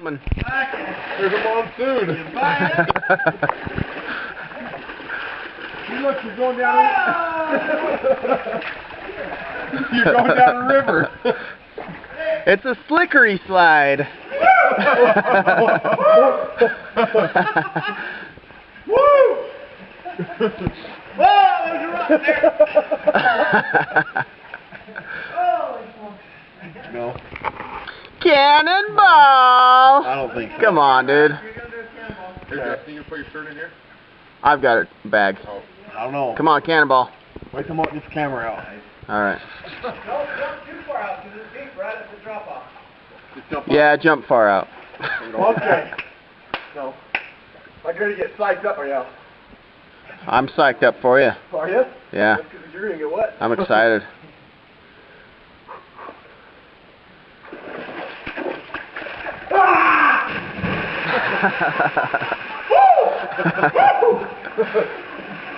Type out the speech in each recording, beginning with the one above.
There's a monsoon. Look, you're going down. You're going down a river. It's a slickery slide. Woo! Whoa, there's a rock there. No. Cannonball! I don't think so. Come on, dude. Here, Justin, you put your shirt in here? I've got a bag. Oh, I don't know. Come on, Cannonball. Wait till Mark gets the camera out. Alright. Don't jump too far out because it's deep right at the drop off. Just jump Yeah, jump far out. Okay. No. I gotta get psyched up, are you? I'm psyched up for you. Are you? Yeah. That's 'cause you're gonna get wet. I'm excited.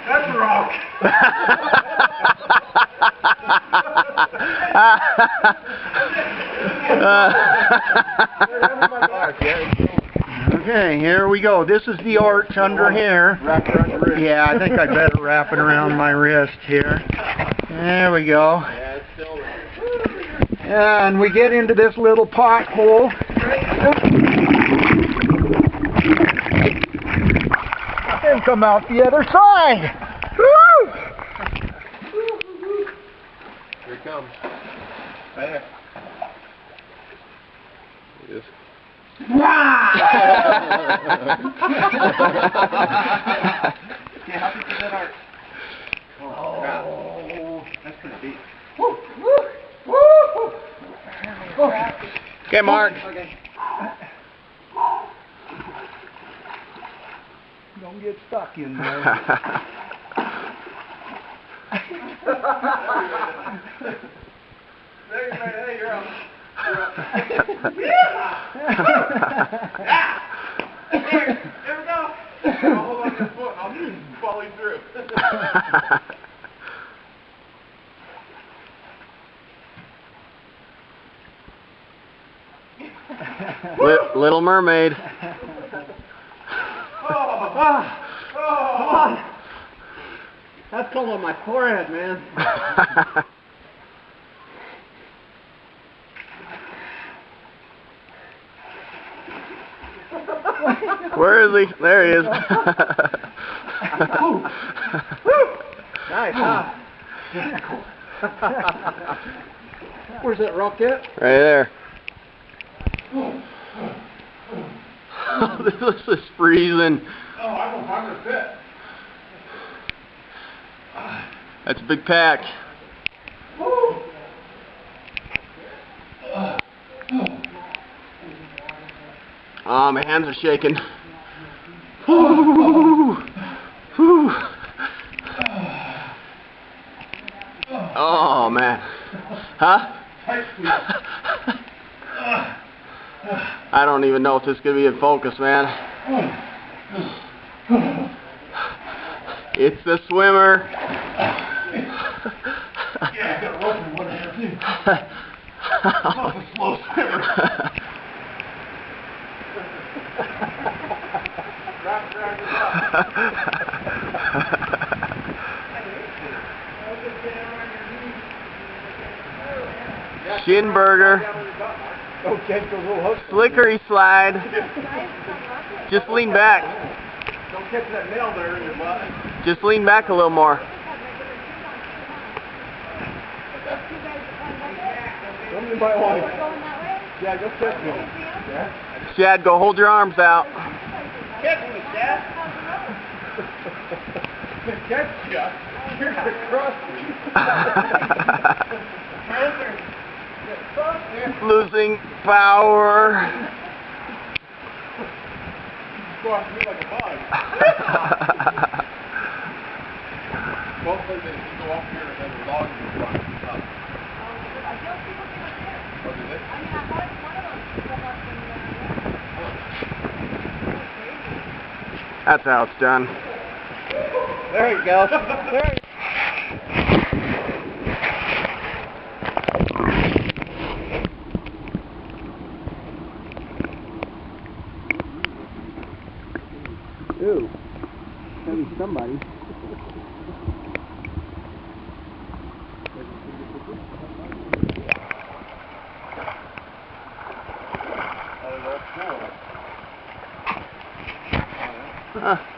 That's rock. Okay, here we go. This is the arch under here. Wrap around your wrist. Yeah, I think I better wrap it around my wrist here. There we go. Yeah, it's still. And we get into this little pothole. And come out the other side. Woo! Here it comes. Right there. It is. Yeah, how deep is that arch? Oh, that's pretty deep. Woo! Woo! Woo! Okay, Mark. Okay. Don't get stuck in there. Hey, you're up. Here we go. I'll hold on your foot and I'll just follow you through. Little Mermaid. That's cold on my forehead, man. Where is he? There he is. Nice, huh? Where's that rock at? Right there. This is freezing. Oh, I'm gonna fit. That's a big pack. Oh, my hands are shaking. Oh, man. Huh? I don't even know if this is going to be in focus, man. It's the swimmer. Yeah, I got a rope and whatever too. That's a slow swimmer. Wrap around your butt. Shinburger. Don't catch those little hooks. Slickery slide. Just lean back. Don't catch that nail there in your butt. Just lean back a little more. Somebody might want to. Yeah, go catch me. Yeah. Shad, go hold your arms out. Catch me, Dad. Catch ya. You're gonna cross me. Losing power. Cross me like a bug. Both of them, you go up here and then the dog will cross the top. What is it? That's how it's done. There you go. There you go. Who? Maybe somebody. Huh.